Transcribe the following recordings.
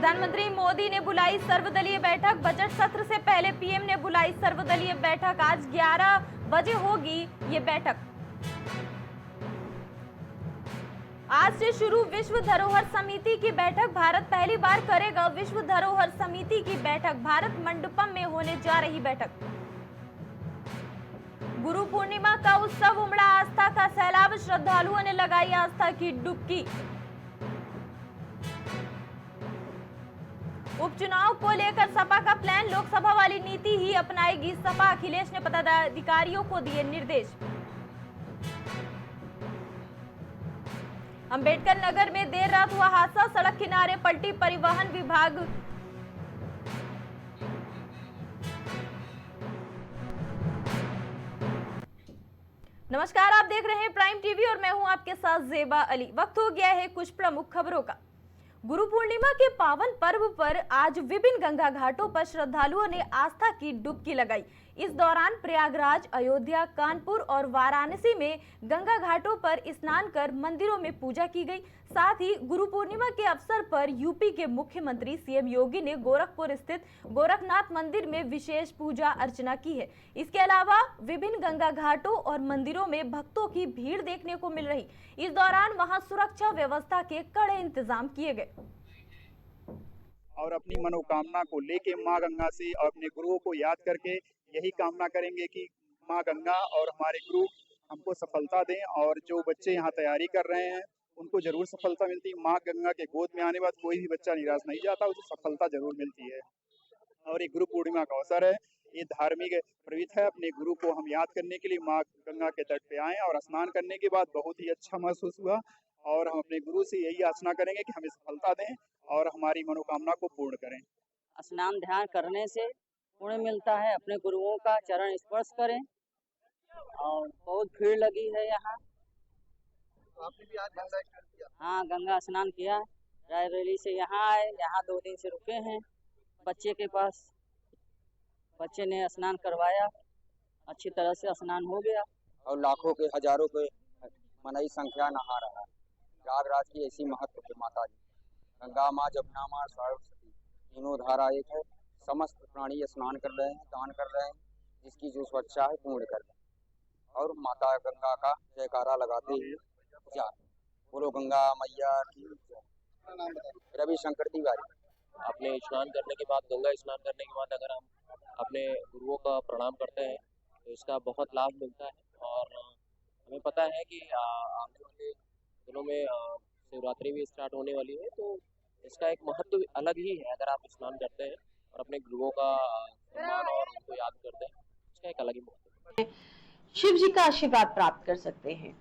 प्रधानमंत्री मोदी ने बुलाई सर्वदलीय बैठक। बजट सत्र से पहले पीएम ने बुलाई सर्वदलीय बैठक। आज 11 बजे होगी ये बैठक। आज से शुरू विश्व धरोहर समिति की बैठक। भारत पहली बार करेगा विश्व धरोहर समिति की बैठक। भारत मंडपम में होने जा रही बैठक। गुरु पूर्णिमा का उत्सव उमड़ा आस्था का सैलाब। श्रद्धालुओं ने लगाई आस्था की डुबकी। उपचुनाव को लेकर सपा का प्लान। लोकसभा वाली नीति ही अपनाएगी सपा। अखिलेश ने पदाधिकारियों को दिए निर्देश। अंबेडकर नगर में देर रात हुआ हादसा। सड़क किनारे पलटी परिवहन विभाग। नमस्कार, आप देख रहे हैं प्राइम टीवी और मैं हूं आपके साथ जेबा अली। वक्त हो गया है कुछ प्रमुख खबरों का। गुरु पूर्णिमा के पावन पर्व पर आज विभिन्न गंगा घाटों पर श्रद्धालुओं ने आस्था की डुबकी लगाई। इस दौरान प्रयागराज, अयोध्या, कानपुर और वाराणसी में गंगा घाटों पर स्नान कर मंदिरों में पूजा की गई। साथ ही गुरु पूर्णिमा के अवसर पर यूपी के मुख्यमंत्री सीएम योगी ने गोरखपुर स्थित गोरखनाथ मंदिर में विशेष पूजा अर्चना की है। इसके अलावा विभिन्न गंगा घाटों और मंदिरों में भक्तों की भीड़ देखने को मिल रही। इस दौरान वहां सुरक्षा व्यवस्था के कड़े इंतजाम किए गए और अपनी मनोकामना को लेके माँ गंगा से और अपने गुरुओं को याद करके यही कामना करेंगे कि माँ गंगा और हमारे गुरु हमको सफलता दें। और जो बच्चे यहाँ तैयारी कर रहे हैं उनको जरूर सफलता मिलती है। माँ गंगा के गोद में आने बाद कोई भी बच्चा निराश नहीं जाता, उसे सफलता जरूर मिलती है। और ये गुरु पूर्णिमा का अवसर है, ये धार्मिक प्रवृत्ति है। अपने गुरु को हम याद करने के लिए माँ गंगा के तट पे आए और स्नान करने के बाद बहुत ही अच्छा महसूस हुआ। और हम अपने गुरु से यही याचना करेंगे कि हमें सफलता दें और हमारी मनोकामना को पूर्ण करें। स्नान ध्यान करने से पुण्य मिलता है। अपने गुरुओं का चरण स्पर्श करें। और बहुत भीड़ लगी है यहाँ। आपने भी आज गंगा स्नान किया? हाँ, गंगा स्नान किया। रायबरेली से यहाँ आए, यहाँ 2 दिन से रुके हैं बच्चे के पास। बच्चे ने स्नान करवाया, अच्छी तरह से स्नान हो गया। और लाखों के हजारों के मनई संख्या नहा रहा है। प्रयागराज की ऐसी महत्व है माता जी। गंगा माँ, जमुना माँ, सरस्वती तीनों धारा एक है। समस्त प्राणी स्नान कर रहे हैं, दान कर रहे हैं, जिसकी जो स्वच्छता है पूर्ण कर रहे हैं। और माता गंगा का जयकारा लगाते हुए जा रहे हैं। बोलो गंगा मैया की जय। रविशंकर तिवारी। अपने स्नान करने के बाद, गंगा स्नान करने के बाद अगर हम अपने गुरुओं का प्रणाम करते हैं तो इसका बहुत लाभ मिलता है। और हमें पता है कि आने वाले दिनों में शिवरात्रि भी स्टार्ट होने वाली है, तो इसका एक महत्व अलग ही है। अगर आप स्नान करते हैं और अपने गुरुओं का सम्मान और उनको याद करते हैं, इसका एक अलग ही महत्व है। शिव जी का आशीर्वाद प्राप्त कर सकते हैं।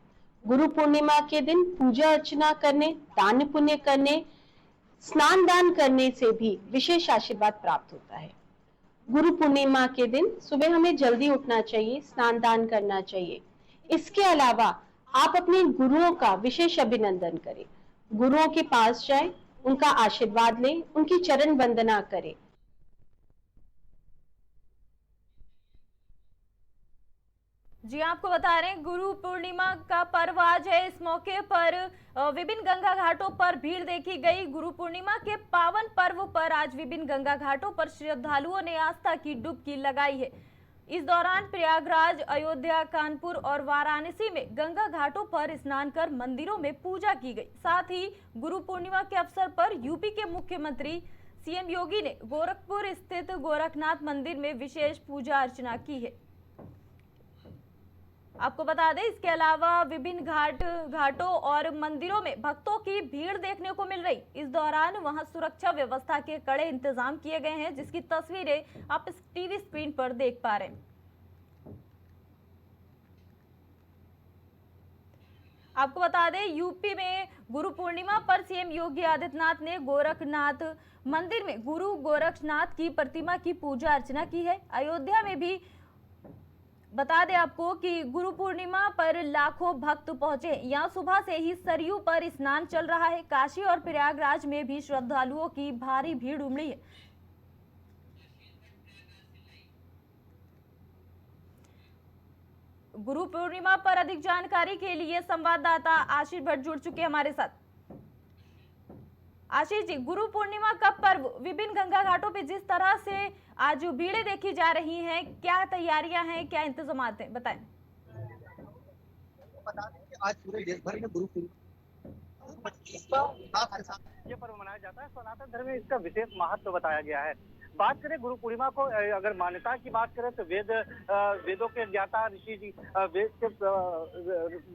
गुरु पूर्णिमा के दिन पूजा अर्चना करने, दान पुण्य करने, स्नान दान करने से भी विशेष आशीर्वाद प्राप्त होता है। गुरु पूर्णिमा के दिन सुबह हमें जल्दी उठना चाहिए, स्नान दान करना चाहिए। इसके अलावा आप अपने गुरुओं का विशेष अभिनंदन करें, गुरुओं के पास जाएं, उनका आशीर्वाद लें, उनकी चरण वंदना करें। जी, आपको बता रहे हैं गुरु पूर्णिमा का पर्व आज है। इस मौके पर विभिन्न गंगा घाटों पर भीड़ देखी गई। गुरु पूर्णिमा के पावन पर्व पर आज विभिन्न गंगा घाटों पर श्रद्धालुओं ने आस्था की डुबकी लगाई है। इस दौरान प्रयागराज, अयोध्या, कानपुर और वाराणसी में गंगा घाटों पर स्नान कर मंदिरों में पूजा की गई। साथ ही गुरु पूर्णिमा के अवसर पर यूपी के मुख्यमंत्री सीएम योगी ने गोरखपुर स्थित गोरखनाथ मंदिर में विशेष पूजा अर्चना की है। आपको बता दें, इसके अलावा विभिन्न घाटों और मंदिरों में भक्तों की भीड़ देखने को मिल रही। इस दौरान वहां सुरक्षा व्यवस्था के कड़े इंतजाम किए गए हैं, जिसकी तस्वीरें आप इस टीवी स्क्रीन पर देख पा रहे हैं। आपको बता दें, यूपी में गुरु पूर्णिमा पर सीएम योगी आदित्यनाथ ने गोरखनाथ मंदिर में गुरु गोरखनाथ की प्रतिमा की पूजा अर्चना की है। अयोध्या में भी बता दें आपको कि गुरु पूर्णिमा पर लाखों भक्त पहुंचे। यहां सुबह से ही सरयू पर स्नान चल रहा है। काशी और प्रयागराज में भी श्रद्धालुओं की भारी भीड़ उमड़ी है। गुरु पूर्णिमा पर अधिक जानकारी के लिए संवाददाता आशीष भट्ट जुड़ चुके हैं हमारे साथ। आशीष जी, गुरु पूर्णिमा का पर्व विभिन्न गंगा घाटों पे जिस तरह से आज भीड़ें देखी जा रही हैं, क्या तैयारियां हैं, क्या इंतजामात हैं, बताएं। बता दें कि आज पूरे देश भर में गुरु पूर्णिमा ये पर्व मनाया जाता है। सनातन धर्म में इसका विशेष महत्व बताया गया है। बात करें गुरु पूर्णिमा को, अगर मान्यता की बात करें तो वेदों के ज्ञाता ऋषि जी,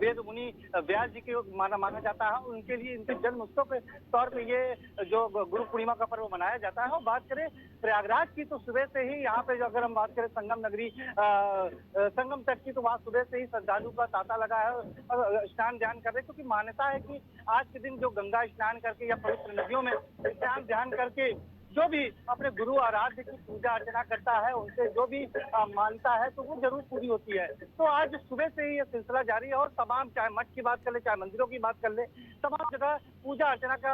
वेद मुनि व्यास जी के माना जाता है। उनके लिए इनके जन्म उत्सव के तौर पे ये जो गुरु पूर्णिमा का पर्व मनाया जाता है। और बात करें प्रयागराज की तो सुबह से ही यहाँ पे अगर हम बात करें संगम नगरी संगम तक की, तो वहाँ सुबह से ही श्रद्धालु का तांता लगा है और स्नान ध्यान कर रहे, क्योंकि मान्यता है कि आज के दिन जो गंगा स्नान करके या पवित्र नदियों में स्नान ध्यान करके जो भी अपने गुरु आराध्य की पूजा अर्चना करता है, उनसे जो भी मानता है तो वो जरूर पूरी होती है। तो आज सुबह से ही ये सिलसिला जारी है और तमाम, चाहे मठ की बात कर ले, चाहे मंदिरों की बात कर ले, तमाम जगह पूजा अर्चना का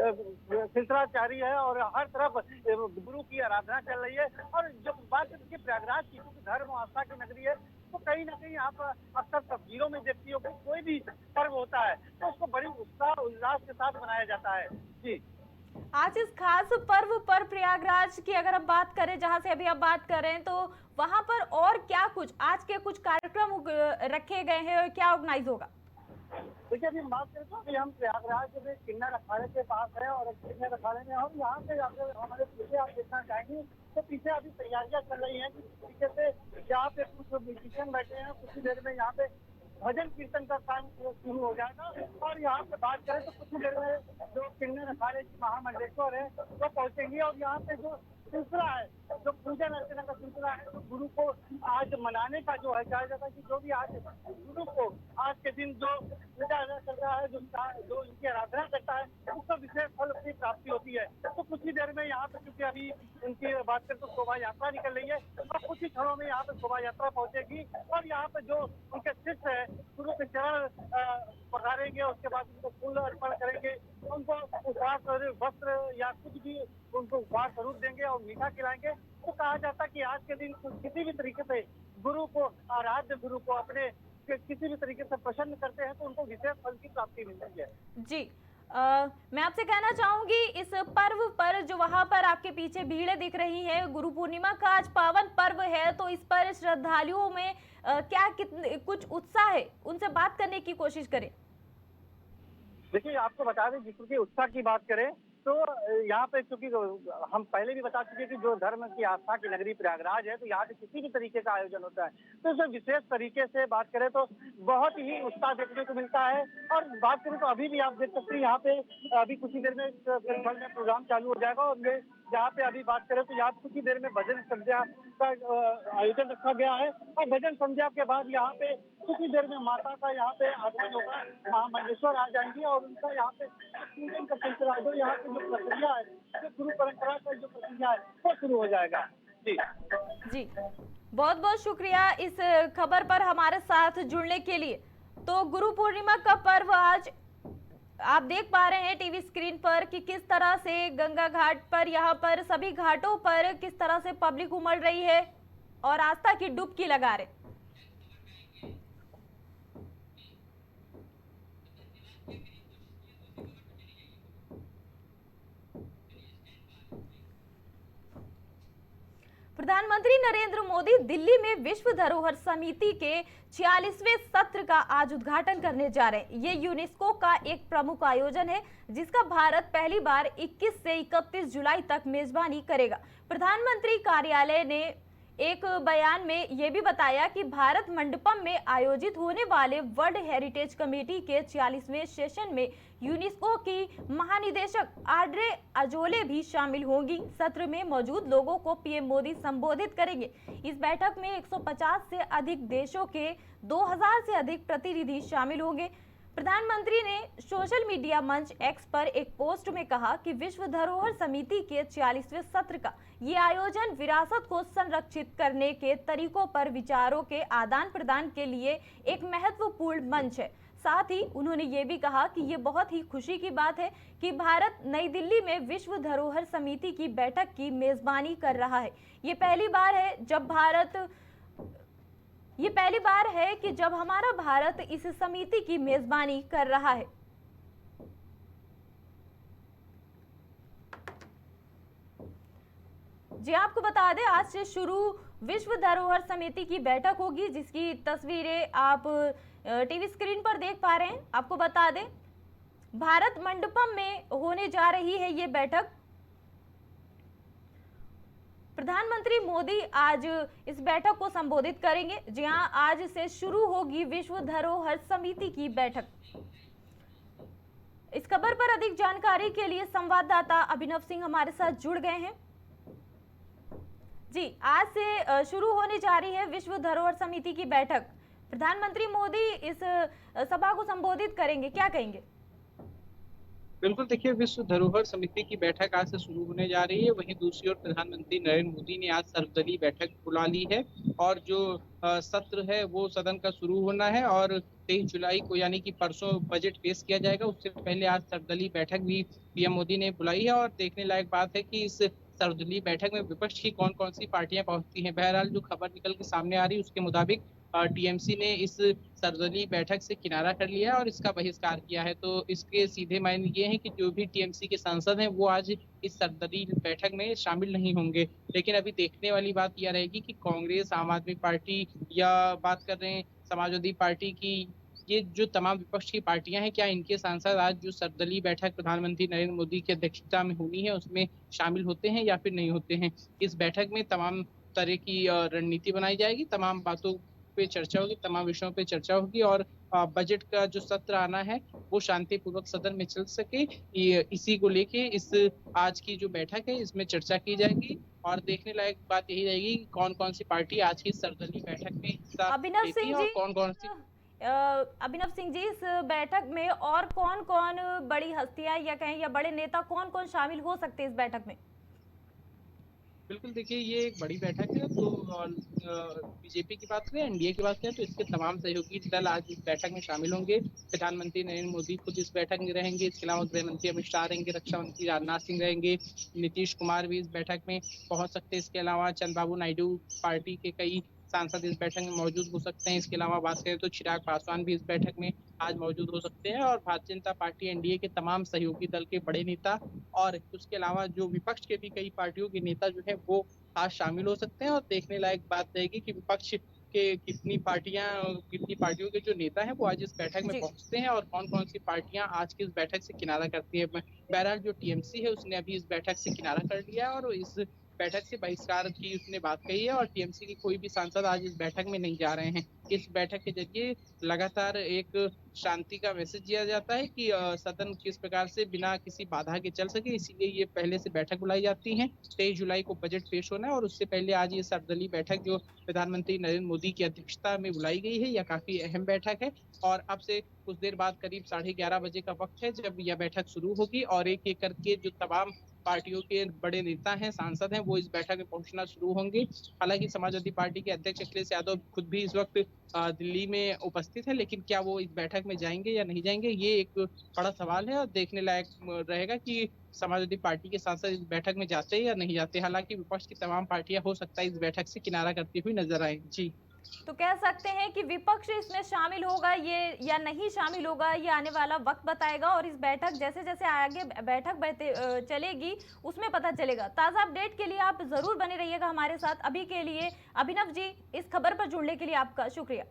सिलसिला जारी है और हर तरफ गुरु की आराधना चल रही है। और जब बात करके प्रयागराज की, क्योंकि धर्म और आस्था की नगरी है, तो कहीं ना कहीं यहाँ पर अक्सर तस्वीरों में देखती हो कि कोई भी पर्व होता है तो उसको बड़ी उत्साह उल्लास के साथ मनाया जाता है। जी, आज इस खास पर्व पर प्रयागराज की अगर हम बात करें, जहां से अभी आप बात कर रहे हैं, तो वहां पर और क्या कुछ आज के कुछ कार्यक्रम रखे गए हैं और क्या ऑर्गेनाइज होगा? देखिए, अभी हम बात करें तो अभी हम प्रयागराज में किन्नर अखाड़े के पास है और किन्नर अखाड़े में हम यहाँ पे अगर हमारे पीछे आप देखना चाहेंगे तो पीछे अभी तैयारियां चल रही हैं। जिस तरीके से यहाँ पे कुछ म्यूजिशियन बैठे हैं, कुछ ही देर में यहाँ पे भजन कीर्तन का काम शुरू हो जाएगा। और यहाँ पे बात करें तो कुछ ही देर में जो किन्नर अखाड़े की महामंडलेश्वर है वो पहुंचेंगे और यहाँ पे जो सिलसिला है, जो पूजन अर्चना का सिलसिला है, तो गुरु को आज मनाने का जो है, कहा जाता है कि जो भी आज गुरु को आज के दिन जो पूजा अर्चना चल रहा है, जो इनकी आराधना करता है, उसको विशेष फल की प्राप्ति होती है। तो कुछ ही देर में यहाँ पे, क्योंकि अभी उनकी बात करें तो शोभा यात्रा निकल रही है और कुछ ही क्षणों में यहाँ पे शोभा यात्रा पहुंचेगी और यहाँ पे जो उनके शिष्य है गुरु के चरण पधारेंगे, उसके बाद उनको फूल अर्पण करेंगे, उनको उपहार वस्त्र या कुछ भी उनको उपहार स्वरूप देंगे और मीठा खिलाएंगे। तो कहा जाता है कि आज के दिन किसी भी तरीके से गुरु को, आराध्य गुरु को अपने किसी भी तरीके से प्रसन्न करते हैं तो उनको विशेष फल की प्राप्ति मिलती है। जी, मैं आपसे कहना चाहूंगी, इस पर्व पर जो वहां पर आपके पीछे भीड़ें दिख रही है, गुरु पूर्णिमा का आज पावन पर्व है, तो इस पर श्रद्धालुओं में क्या कुछ उत्साह है, उनसे बात करने की कोशिश करें। देखिए, आपको बता दें, जिसकी उत्साह की बात करें तो यहाँ पे, क्योंकि हम पहले भी बता चुके कि जो धर्म की आस्था की नगरी प्रयागराज है, तो यहाँ पे किसी भी तरीके का आयोजन होता है तो इसे विशेष तरीके से बात करें तो बहुत ही उत्साह देखने को मिलता है। और बात करें तो अभी भी आप देख सकते हैं यहाँ पे अभी कुछ ही देर में प्रोग्राम चालू हो जाएगा और ये यहाँ पे अभी बात करें तो यहाँ कुछ ही देर में भजन संध्या का आयोजन रखा गया है और भजन संध्या के बाद यहाँ पे कुछ ही देर में माता का यहाँ पे आगमन होगा, महामंडलेश्वर आ जाएंगी और उनका यहाँ पे पूजन का सिलसिला, जो यहाँ पे जो प्रक्रिया है, जो गुरु परंपरा का जो प्रक्रिया है वो शुरू हो जाएगा। जी जी, बहुत बहुत शुक्रिया इस खबर पर हमारे साथ जुड़ने के लिए। तो गुरु पूर्णिमा का पर्व आज आप देख पा रहे हैं टीवी स्क्रीन पर कि किस तरह से गंगा घाट पर, यहाँ पर सभी घाटों पर किस तरह से पब्लिक उमड़ रही है और आस्था की डुबकी लगा रहे। प्रधानमंत्री नरेंद्र मोदी दिल्ली में विश्व धरोहर समिति के 46वें सत्र का आज उद्घाटन करने जा रहे हैं। ये यूनेस्को का एक प्रमुख आयोजन है जिसका भारत पहली बार 21 से 31 जुलाई तक मेजबानी करेगा। प्रधानमंत्री कार्यालय ने एक बयान में यह भी बताया कि भारत मंडपम में आयोजित होने वाले वर्ल्ड हेरिटेज कमेटी के 46वें सेशन में यूनेस्को की महानिदेशक ऑड्रे अजोले भी शामिल होंगी। सत्र में मौजूद लोगों को पीएम मोदी संबोधित करेंगे। इस बैठक में 150 से अधिक देशों के 2000 से अधिक प्रतिनिधि शामिल होंगे। प्रधानमंत्री ने सोशल मीडिया मंच एक्स पर एक पोस्ट में कहा कि विश्व धरोहर समिति के 46वें सत्र का ये आयोजन विरासत को संरक्षित करने के तरीकों पर विचारों के आदान प्रदान के लिए एक महत्वपूर्ण मंच है। साथ ही उन्होंने ये भी कहा कि ये बहुत ही खुशी की बात है कि भारत नई दिल्ली में विश्व धरोहर समिति की बैठक की मेजबानी कर रहा है। ये पहली बार है कि जब हमारा भारत इस समिति की मेजबानी कर रहा है। जी आपको बता दें, आज से शुरू विश्व धरोहर समिति की बैठक होगी, जिसकी तस्वीरें आप टीवी स्क्रीन पर देख पा रहे हैं। आपको बता दें, भारत मंडपम में होने जा रही है ये बैठक। प्रधानमंत्री मोदी आज इस बैठक को संबोधित करेंगे। जी हां, आज से शुरू होगी विश्व धरोहर समिति की बैठक। इस खबर पर अधिक जानकारी के लिए संवाददाता अभिनव सिंह हमारे साथ जुड़ गए हैं। जी, आज से शुरू होने जा रही है विश्व धरोहर समिति की बैठक। प्रधानमंत्री मोदी इस सभा को संबोधित करेंगे, क्या कहेंगे? बिल्कुल, देखिए, विश्व धरोहर समिति की बैठक आज से शुरू होने जा रही है। वहीं दूसरी ओर प्रधानमंत्री नरेंद्र मोदी ने आज सर्वदलीय बैठक बुला ली है और जो सत्र है वो सदन का शुरू होना है और 23 जुलाई को यानी कि परसों बजट पेश किया जाएगा। उससे पहले आज सर्वदलीय बैठक भी पीएम मोदी ने बुलाई है और देखने लायक बात है कि इस सर्वदलीय बैठक में विपक्ष की कौन कौन सी पार्टियां पहुंचती हैं। बहरहाल जो खबर निकल के सामने आ रही है उसके मुताबिक टीएमसी ने इस सर्वदलीय बैठक से किनारा कर लिया है और इसका बहिष्कार किया है। तो इसके सीधे मायने ये हैं कि जो भी टीएमसी के सांसद हैं वो आज इस सर्वदलीय बैठक में शामिल नहीं होंगे। लेकिन अभी देखने वाली बात यह रहेगी कि कांग्रेस, आम आदमी पार्टी या बात कर रहे हैं समाजवादी पार्टी की, ये जो तमाम विपक्ष की पार्टियां हैं, क्या इनके सांसद आज जो सर्वदलीय बैठक प्रधानमंत्री नरेंद्र मोदी की अध्यक्षता में होनी है उसमें शामिल होते हैं या फिर नहीं होते हैं। इस बैठक में तमाम तरह की रणनीति बनाई जाएगी, तमाम बातों पे चर्चा होगी, तमाम विषयों पे चर्चा होगी और बजट का जो सत्र आना है वो शांतिपूर्वक सदन में चल सके, इसी को लेके इस आज की जो बैठक है इसमें चर्चा की जाएगी। और देखने लायक बात यही रहेगी कि कौन कौन सी पार्टी आज की सर्वदलीय बैठक में हिस्सा अभिनव लेती सिंह है और जी, कौन कौन सी। अभिनव सिंह जी, इस बैठक में और कौन कौन बड़ी हस्तियां या कहें या बड़े नेता कौन कौन शामिल हो सकते हैं इस बैठक में? बिल्कुल, देखिए, ये एक बड़ी बैठक है। तो बीजेपी की बात करें, एनडीए की बात करें तो इसके तमाम सहयोगी दल आज इस बैठक में शामिल होंगे। प्रधानमंत्री नरेंद्र मोदी खुद इस बैठक में रहेंगे। इसके अलावा गृह मंत्री अमित शाह रहेंगे, रक्षा मंत्री राजनाथ सिंह रहेंगे, नीतीश कुमार भी इस बैठक में पहुंच सकते हैं। इसके अलावा चंद्रबाबू नायडू पार्टी के कई सांसद इस बैठक में मौजूद हो सकते हैं। इसके अलावा बात करें तो चिराग पासवान भी इस बैठक में आज मौजूद हो सकते हैं और भारतीय जनता पार्टी, एनडीए के तमाम सहयोगी दल के बड़े नेता और उसके अलावा जो विपक्ष के भी कई पार्टियों के नेता जो है वो आज शामिल हो सकते हैं। और देखने लायक बात रहेगी कि विपक्ष के कितनी पार्टियों के जो नेता हैं वो आज इस बैठक में जी। पहुंचते हैं और कौन कौन सी पार्टियां आज की इस बैठक से किनारा करती है। बहरहाल जो टीएमसी है उसने अभी इस बैठक से किनारा कर लिया है और इस बैठक से बहिष्कार की उसने बात कही है और टीएमसी के कोई भी सांसद आज इस बैठक में नहीं जा रहे हैं। इस बैठक के जरिए लगातार एक शांति का मैसेज दिया जाता है कि सदन किस प्रकार से बिना किसी बाधा के चल सके, इसीलिए ये पहले से बैठक बुलाई जाती है। 23 जुलाई को बजट पेश होना है और उससे पहले आज ये सर्वदलीय बैठक जो प्रधानमंत्री नरेंद्र मोदी की अध्यक्षता में बुलाई गई है, यह काफी अहम बैठक है। और अब से कुछ देर बाद करीब 11:30 बजे का वक्त है जब यह बैठक शुरू होगी और एक एक करके जो तमाम पार्टियों के बड़े नेता हैं, सांसद हैं, वो इस बैठक में पहुंचना शुरू होंगे। हालांकि समाजवादी पार्टी के अध्यक्ष अखिलेश यादव खुद भी इस वक्त दिल्ली में उपस्थित है, लेकिन क्या वो इस बैठक में जाएंगे या नहीं जाएंगे, ये एक बड़ा सवाल है और देखने लायक रहेगा कि समाजवादी पार्टी के सांसद इस बैठक में जाते हैं या नहीं जाते। हालांकि विपक्ष की तमाम पार्टियां हो सकता है इस बैठक से किनारा करती हुई नजर आए। जी, तो कह सकते हैं कि विपक्ष इसमें शामिल होगा ये या नहीं शामिल होगा, ये आने वाला वक्त बताएगा और इस बैठक जैसे जैसे आगे बैठक चलेगी उसमें पता चलेगा। ताज़ा अपडेट के लिए आप जरूर बने रहिएगा हमारे साथ। अभी के लिए अभिनव जी, इस खबर पर जुड़ने के लिए आपका शुक्रिया।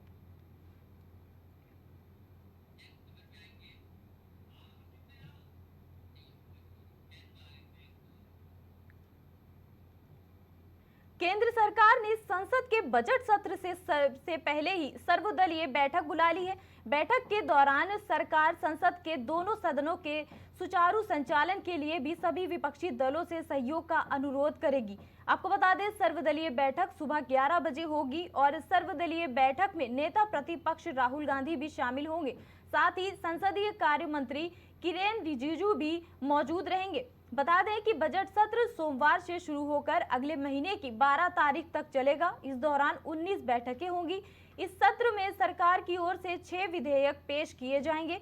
केंद्र सरकार ने संसद के बजट सत्र से पहले ही सर्वदलीय बैठक बुला ली है। बैठक के दौरान सरकार संसद के दोनों सदनों के सुचारू संचालन के लिए भी सभी विपक्षी दलों से सहयोग का अनुरोध करेगी। आपको बता दें, सर्वदलीय बैठक सुबह 11 बजे होगी और सर्वदलीय बैठक में नेता प्रतिपक्ष राहुल गांधी भी शामिल होंगे। साथ ही संसदीय कार्य मंत्री किरेन रिजिजू भी मौजूद रहेंगे। बता दें कि बजट सत्र सोमवार से शुरू होकर अगले महीने की 12 तारीख तक चलेगा। इस दौरान 19 बैठकें होंगी। इस सत्र में सरकार की ओर से 6 विधेयक पेश किए जाएंगे,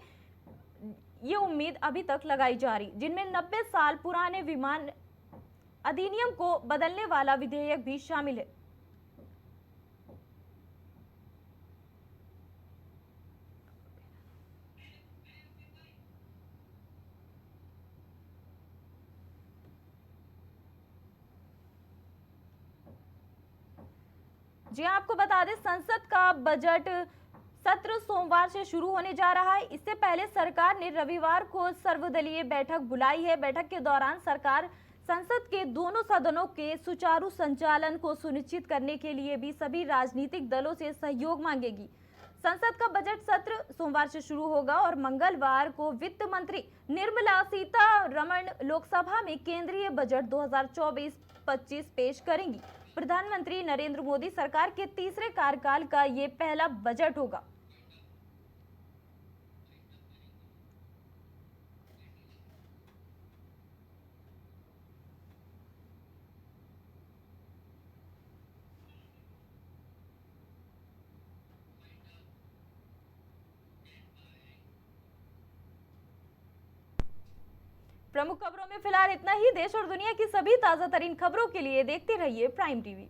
ये उम्मीद अभी तक लगाई जा रही, जिनमें 90 साल पुराने विमान अधिनियम को बदलने वाला विधेयक भी शामिल है। जी हाँ, आपको बता दें संसद का बजट सत्र सोमवार से शुरू होने जा रहा है। इससे पहले सरकार ने रविवार को सर्वदलीय बैठक बुलाई है। बैठक के दौरान सरकार संसद के दोनों सदनों के सुचारू संचालन को सुनिश्चित करने के लिए भी सभी राजनीतिक दलों से सहयोग मांगेगी। संसद का बजट सत्र सोमवार से शुरू होगा और मंगलवार को वित्त मंत्री निर्मला सीतारमण लोकसभा में केंद्रीय बजट 2024-25 पेश करेंगी। प्रधानमंत्री नरेंद्र मोदी सरकार के तीसरे कार्यकाल का ये पहला बजट होगा। प्रमुख खबरों में फिलहाल इतना ही। देश और दुनिया की सभी ताजा तरीन खबरों के लिए देखते रहिए प्राइम टीवी।